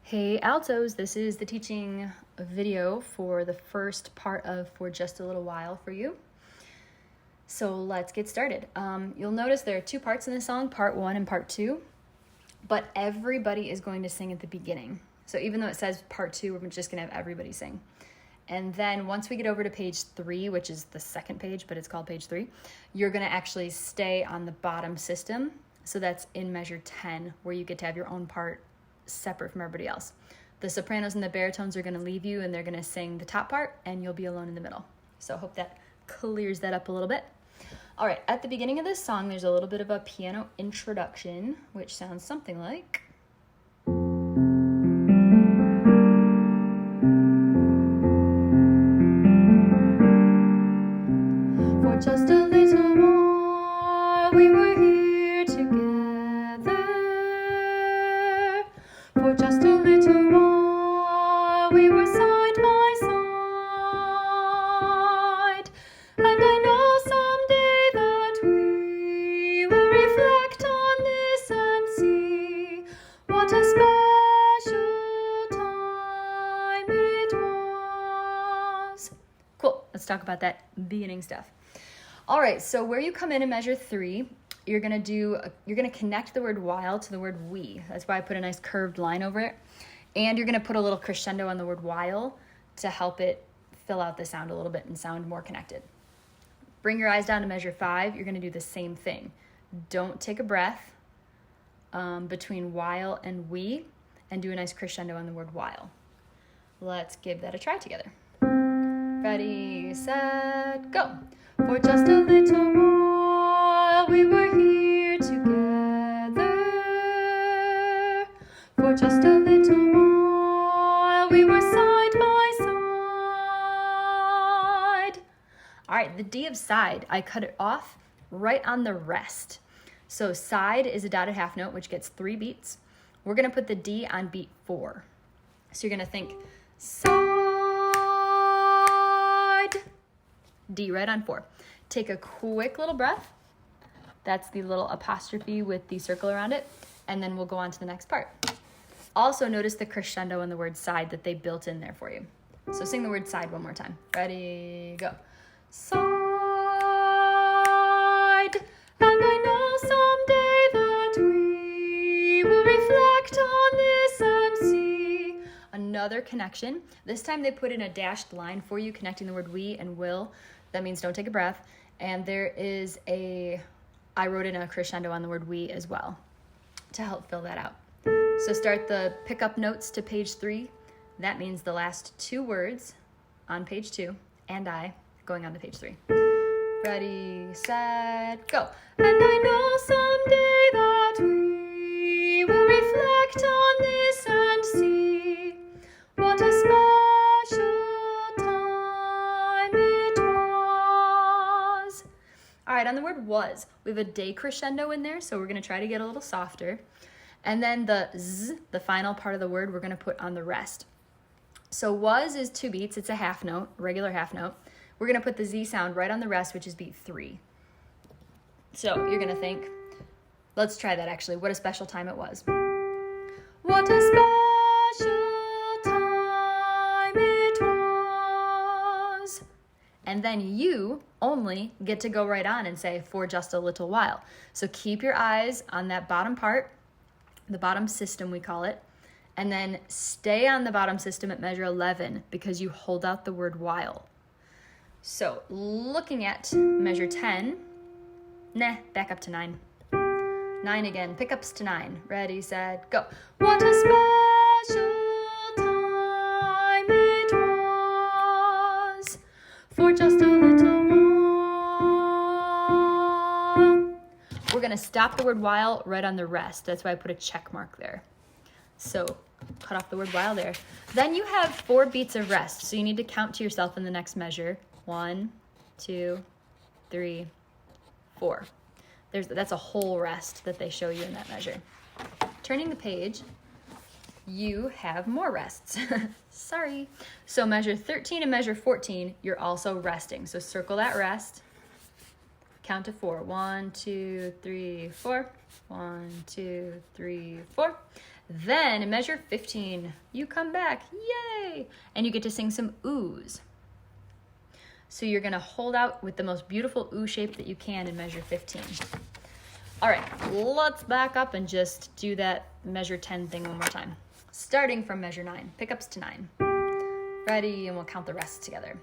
Hey Altos, this is the teaching video for the first part of For Just a Little While for you. So let's get started. You'll notice there are two parts in the song, part 1 and part 2, but everybody is going to sing at the beginning. So even though it says part 2, we're just going to have everybody sing. And then once we get over to page 3, which is the second page, but it's called page 3, you're going to actually stay on the bottom system. So that's in measure 10, where you get to have your own part separate from everybody else. The sopranos and the baritones are going to leave you and they're going to sing the top part and you'll be alone in the middle. So I hope that clears that up a little bit. All right, at the beginning of this song, there's a little bit of a piano introduction, which sounds something like... For just a little while we were here together. For just a little while we were side by side. And I know someday that we will reflect on this and see what a special time it was. Cool, let's talk about that beginning stuff. All right, so where you come in measure 3, you're gonna connect the word while to the word we. That's why I put a nice curved line over it. And you're gonna put a little crescendo on the word while to help it fill out the sound a little bit and sound more connected. Bring your eyes down to measure 5. You're gonna do the same thing. Don't take a breath between while and we, and do a nice crescendo on the word while. Let's give that a try together. Ready, set, go. For just a little while we were here together. For just a little while we were side by side. All right, the D of side, I cut it off right on the rest. So side is a dotted half note, which gets 3 beats. We're gonna put the D on beat 4. So you're gonna think side, D right on 4. Take a quick little breath. That's the little apostrophe with the circle around it. And then we'll go on to the next part. Also notice the crescendo in the word side that they built in there for you. So sing the word side one more time. Ready, go. Side, and I know someday that we will reflect on this and see. Another connection. This time they put in a dashed line for you connecting the word we and will. That means don't take a breath. And there is I wrote in a crescendo on the word we as well to help fill that out. So start the pickup notes to page 3. That means the last 2 words on page 2 and I going on to page 3. Ready, set, go. And I know someday that we will reflect on this and see what a special time it was. All right, on the word was, we have a day crescendo in there, so we're gonna try to get a little softer. And then the z, the final part of the word, we're gonna put on the rest. So was is 2 beats, it's a half note, regular half note. We're gonna put the Z sound right on the rest, which is beat 3. So you're gonna think, let's try that actually, what a special time it was. What a special time it was. And then you only get to go right on and say, for just a little while. So keep your eyes on that bottom part, the bottom system we call it, and then stay on the bottom system at measure 11 because you hold out the word while. So looking at measure 10, back up to 9. 9 again, pickups to 9. Ready, set, go. What a special time it was for just a little while. We're gonna stop the word while right on the rest. That's why I put a check mark there. So cut off the word while there. Then you have 4 beats of rest. So you need to count to yourself in the next measure. 1, 2, 3, 4. That's a whole rest that they show you in that measure. Turning the page, you have more rests. Sorry. So measure 13 and measure 14, you're also resting. So circle that rest. Count to 4. 1, 2, 3, 4. 1, 2, 3, 4. Then in measure 15, you come back, yay! And you get to sing some oohs. So you're gonna hold out with the most beautiful ooh shape that you can in measure 15. All right, let's back up and just do that measure 10 thing one more time. Starting from measure 9, pickups to 9. Ready, and we'll count the rest together.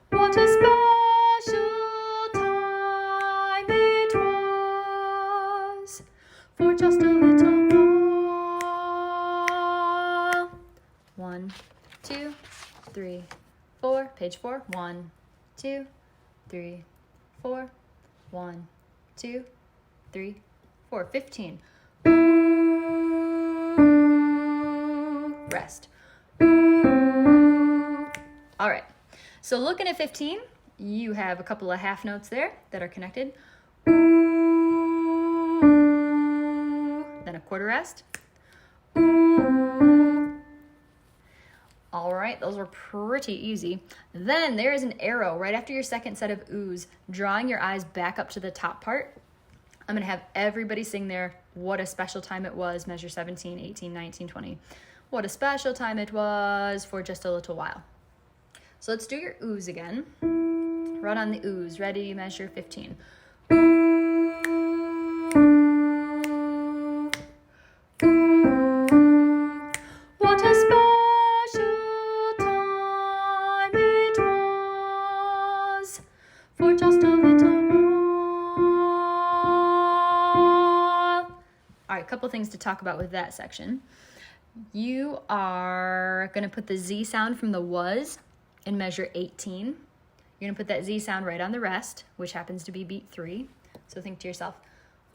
What a special time it was for just a little while. 1, 2, 3, 4. Page 4. 1, 2, 3, 4. 1, 2, 3, 4. 15. Ooh. Rest. Ooh. All right. So looking at 15, you have a couple of half notes there that are connected. Ooh. Then a quarter rest. Ooh. All right, those were pretty easy. Then there is an arrow right after your second set of oohs, drawing your eyes back up to the top part. I'm gonna have everybody sing there, what a special time it was, measure 17, 18, 19, 20. What a special time it was for just a little while. So let's do your oohs again. Run on the oohs. Ready, measure 15. Ooh, ooh, what a special time it was for just a little while. All right, a couple things to talk about with that section. You are going to put the Z sound from the was in measure 18. You're going to put that Z sound right on the rest, which happens to be beat 3. So think to yourself,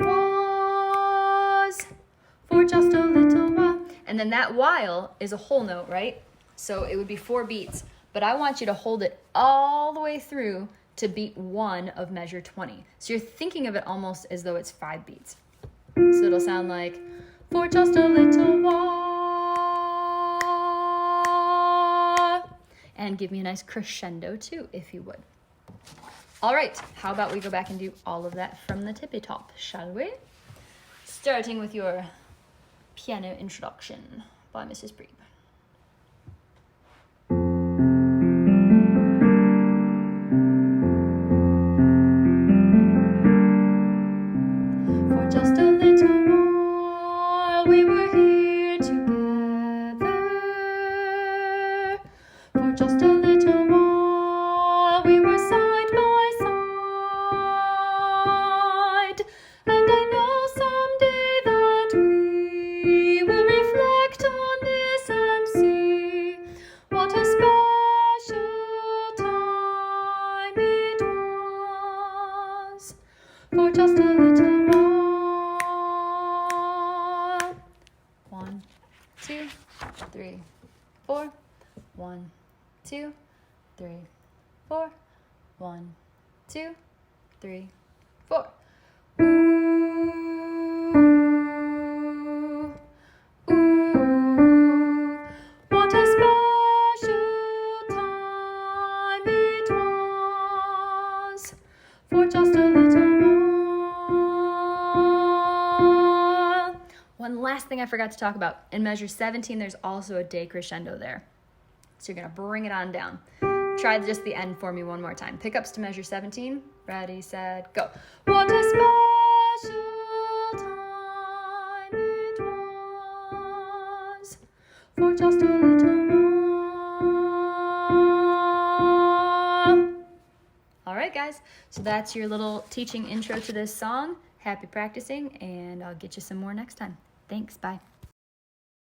was for just a little while. And then that while is a whole note, right? So it would be 4 beats. But I want you to hold it all the way through to beat 1 of measure 20. So you're thinking of it almost as though it's 5 beats. So it'll sound like, for just a little while. And give me a nice crescendo too, if you would. All right, how about we go back and do all of that from the tippy top, shall we? Starting with your piano introduction by Mrs. Breeb. For just a little while we were here together. For just a little while we were side by side. And I know someday that we will reflect on this and see what a special time it was for just a little while. 1, 2, 3, 4. 1, 2, 3, 4. 1, 2, 3, 4. Ooh, ooh, what a special time it was for just a little while. One last thing I forgot to talk about. In measure 17, there's also a decrescendo there. So you're gonna bring it on down. Try just the end for me one more time. Pickups to measure 17. Ready, set, go. What a special time it was for just a little while. All right, guys. So that's your little teaching intro to this song. Happy practicing, and I'll get you some more next time. Thanks, bye.